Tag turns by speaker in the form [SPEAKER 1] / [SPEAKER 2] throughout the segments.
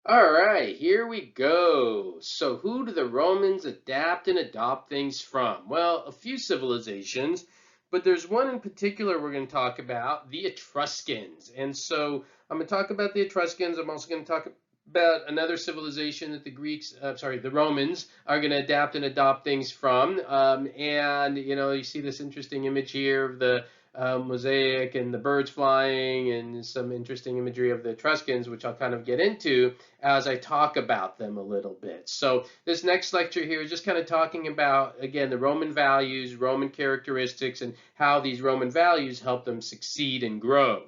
[SPEAKER 1] All right, here we go. So, who do the Romans adapt and adopt things from? Well, a few civilizations, but there's one in particular we're going to talk about, the Etruscans. And so, I'm going to talk about the Etruscans. I'm also going to talk about another civilization that the Romans are going to adapt and adopt things from. You see this interesting image here of the mosaic and the birds flying and some interesting imagery of the Etruscans, which I'll kind of get into as I talk about them a little bit. So this next lecture here is just kind of talking about, again, the Roman values, Roman characteristics, and how these Roman values help them succeed and grow.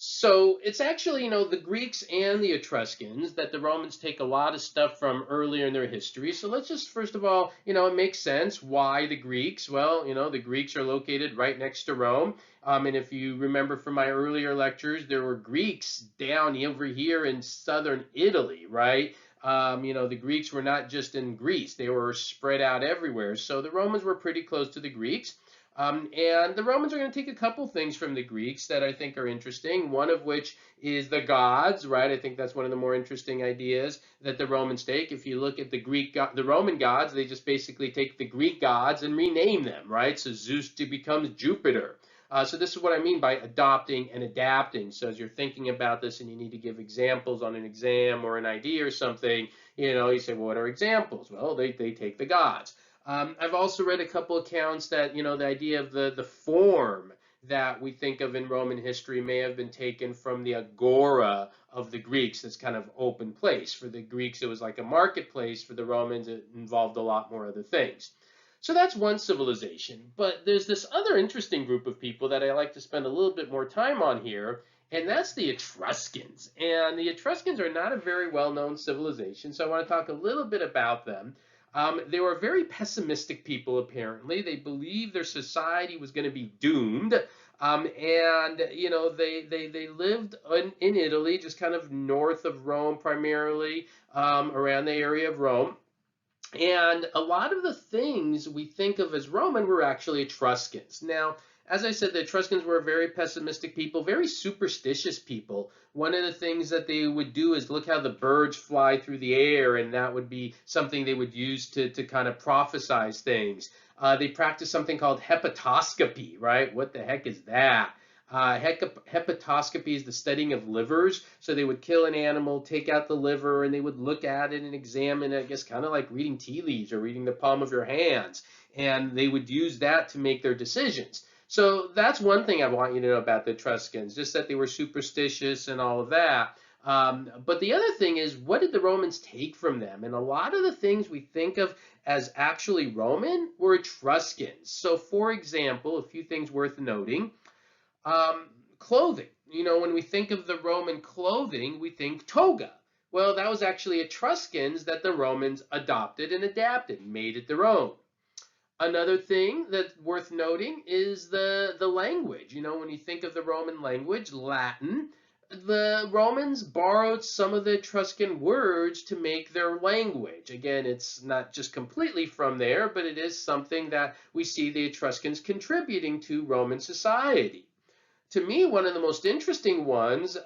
[SPEAKER 1] So it's actually, the Greeks and the Etruscans that the Romans take a lot of stuff from earlier in their history. So let's just, first of all, it makes sense. Why the Greeks? Well, the Greeks are located right next to Rome. And if you remember from my earlier lectures, there were Greeks down over here in southern Italy, right? The Greeks were not just in Greece, they were spread out everywhere. So the Romans were pretty close to the Greeks. And the Romans are going to take a couple things from the Greeks that I think are interesting, one of which is the gods, right? I think that's one of the more interesting ideas that the Romans take. If you look at the Roman gods, they just basically take the Greek gods and rename them, right? So Zeus becomes Jupiter. So this is what I mean by adopting and adapting. So as you're thinking about this and you need to give examples on an exam or an idea or something, you say, well, what are examples? Well, they take the gods. I've also read a couple accounts that, the idea of the form that we think of in Roman history may have been taken from the agora of the Greeks, this kind of open place. For the Greeks, it was like a marketplace. For the Romans, it involved a lot more other things. So that's one civilization. But there's this other interesting group of people that I like to spend a little bit more time on here, and that's the Etruscans. And the Etruscans are not a very well-known civilization, so I want to talk a little bit about them. They were very pessimistic people, apparently. They believed their society was going to be doomed. They lived in Italy, just kind of north of Rome, primarily around the area of Rome. And a lot of the things we think of as Roman were actually Etruscans. Now, as I said, the Etruscans were very pessimistic people, very superstitious people. One of the things that they would do is look how the birds fly through the air, and that would be something they would use to kind of prophesize things. They practiced something called hepatoscopy, right? What the heck is that? Hepatoscopy is the studying of livers. So they would kill an animal, take out the liver, and they would look at it and examine it, I guess, kind of like reading tea leaves or reading the palm of your hands. And they would use that to make their decisions. So that's one thing I want you to know about the Etruscans, just that they were superstitious and all of that. But the other thing is, what did the Romans take from them? And a lot of the things we think of as actually Roman were Etruscans. So, for example, a few things worth noting. Clothing. When we think of the Roman clothing, we think toga. Well, that was actually Etruscans that the Romans adopted and adapted, made it their own. Another thing that's worth noting is the language. When you think of the Roman language, Latin, the Romans borrowed some of the Etruscan words to make their language. Again, it's not just completely from there, but it is something that we see the Etruscans contributing to Roman society. To me, one of the most interesting ones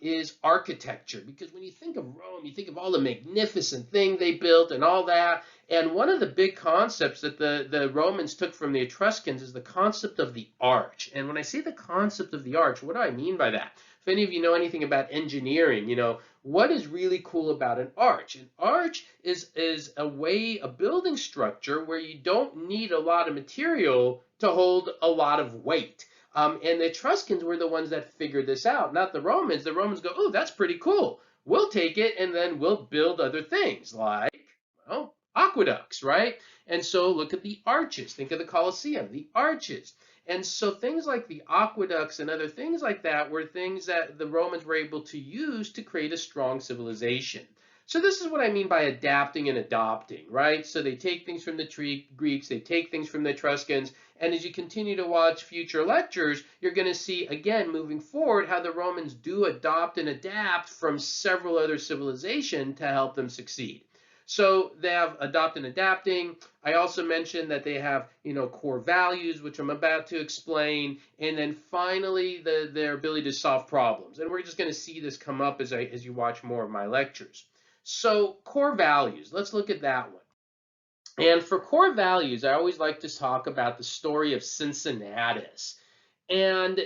[SPEAKER 1] is architecture, because when you think of Rome, you think of all the magnificent thing they built and all that. And one of the big concepts that the Romans took from the Etruscans is the concept of the arch. And when I say the concept of the arch, what do I mean by that? If any of you know anything about engineering, what is really cool about an arch? An arch is a building structure where you don't need a lot of material to hold a lot of weight. And the Etruscans were the ones that figured this out, not the Romans. The Romans go, oh, that's pretty cool. We'll take it and then we'll build other things like, well, aqueducts, right? And so look at the arches. Think of the Colosseum, the arches. And so things like the aqueducts and other things like that were things that the Romans were able to use to create a strong civilization. So this is what I mean by adapting and adopting, right? So they take things from the Greeks, they take things from the Etruscans, and as you continue to watch future lectures, you're going to see, again, moving forward, how the Romans do adopt and adapt from several other civilizations to help them succeed. So they have adopt and adapting. I also mentioned that they have, core values, which I'm about to explain, and then finally their ability to solve problems. And we're just going to see this come up as you watch more of my lectures. So core values, let's look at that one. And for core values, I always like to talk about the story of Cincinnatus. And,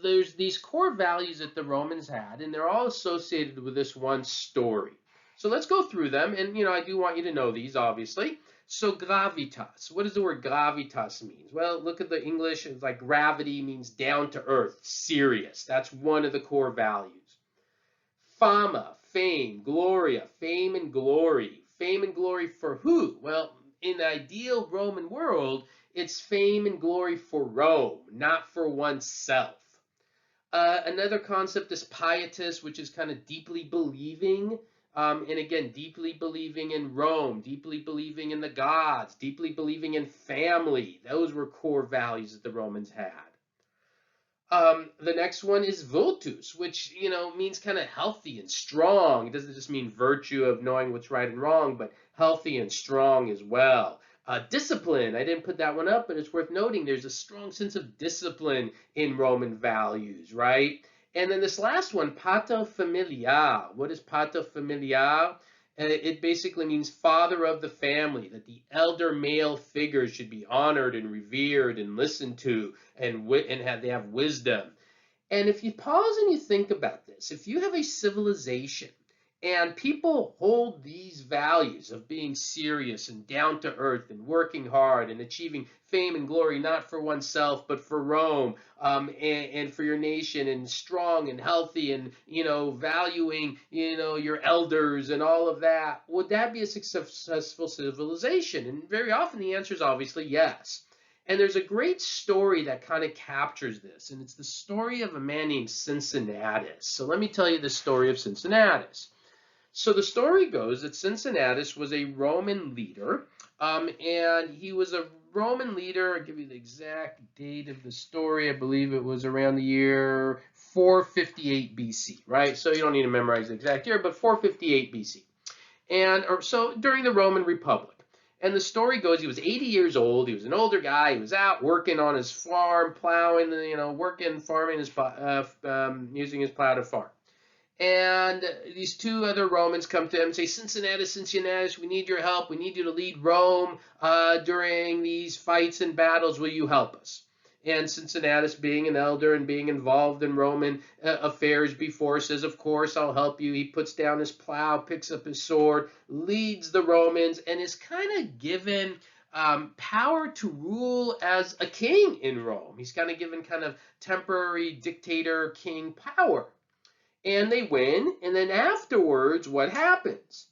[SPEAKER 1] there's these core values that the Romans had, and they're all associated with this one story. So let's go through them. And, I do want you to know these, obviously. So gravitas, what does the word gravitas mean? Well, look at the English. It's like gravity means down to earth, serious. That's one of the core values. Fama, fame, gloria, fame and glory. Fame and glory for who? Well, in the ideal Roman world, it's fame and glory for Rome, not for oneself. Another concept is pietas, which is kind of deeply believing. And again, deeply believing in Rome, deeply believing in the gods, deeply believing in family. Those were core values that the Romans had. The next one is virtus, which, means kind of healthy and strong. It doesn't just mean virtue of knowing what's right and wrong, but healthy and strong as well. Discipline, I didn't put that one up, but it's worth noting there's a strong sense of discipline in Roman values, right? And then this last one, paterfamiliar. What is paterfamiliar? It basically means father of the family, that the elder male figures should be honored and revered and listened to and they have wisdom. And if you pause and you think about this, if you have a civilization and people hold these values of being serious and down to earth and working hard and achieving fame and glory, not for oneself, but for Rome, and for your nation, and strong and healthy and, valuing, your elders and all of that, would that be a successful civilization? And very often the answer is obviously yes. And there's a great story that kind of captures this, and it's the story of a man named Cincinnatus. So let me tell you the story of Cincinnatus. So the story goes that Cincinnatus was a Roman leader, and he was a Roman leader. I'll give you the exact date of the story. I believe it was around the year 458 BC, right? So you don't need to memorize the exact year, but 458 BC. So during the Roman Republic. And the story goes, he was 80 years old. He was an older guy. He was out working on his farm, plowing, working, farming, using his plow to farm. And these two other Romans come to him and say, Cincinnatus, Cincinnatus, we need your help. We need you to lead Rome during these fights and battles. Will you help us? And Cincinnatus, being an elder and being involved in Roman affairs before, says, of course, I'll help you. He puts down his plow, picks up his sword, leads the Romans, and is kind of given power to rule as a king in Rome. He's kind of given kind of temporary dictator king power. And they win, and then afterwards, what happens?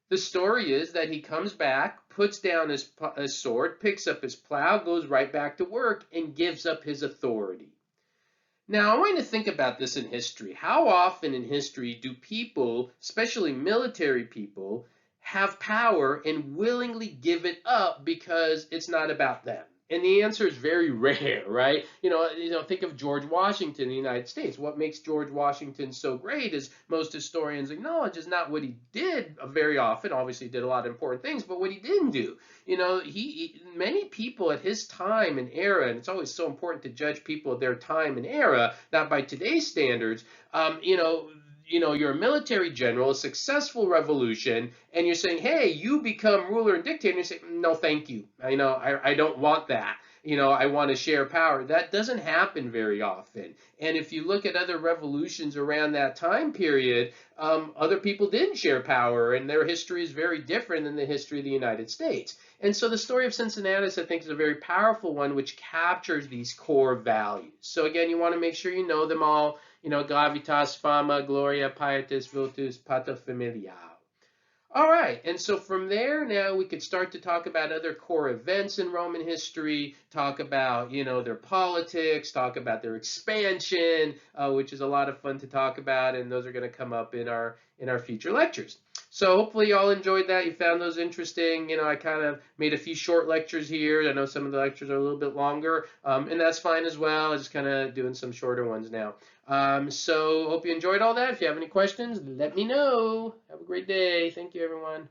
[SPEAKER 1] The story is that he comes back, puts down his sword, picks up his plow, goes right back to work, and gives up his authority. Now, I want you to think about this in history. How often in history do people, especially military people, have power and willingly give it up because it's not about them? And the answer is very rare, right? Think of George Washington in the United States. What makes George Washington so great is most historians acknowledge is not what he did very often. Obviously, he did a lot of important things, but what he didn't do. Many people at his time and era, and it's always so important to judge people at their time and era, not by today's standards. You're a military general, a successful revolution, and you're saying, hey, you become ruler and dictator, and you say, no, thank you. I don't want that. I want to share power. That doesn't happen very often. And if you look at other revolutions around that time period, other people didn't share power, and their history is very different than the history of the United States. And so the story of Cincinnatus, I think, is a very powerful one, which captures these core values. So again, you want to make sure you know them all. Gravitas, fama, gloria, pietas, virtus, paterfamiliar. All right, and so from there now we could start to talk about other core events in Roman history, talk about, their politics, talk about their expansion, which is a lot of fun to talk about, and those are going to come up in our future lectures. So hopefully you all enjoyed that. You found those interesting. I kind of made a few short lectures here. I know some of the lectures are a little bit longer, and that's fine as well. I'm just kind of doing some shorter ones now. So hope you enjoyed all that. If you have any questions, let me know. Have a great day. Thank you, everyone.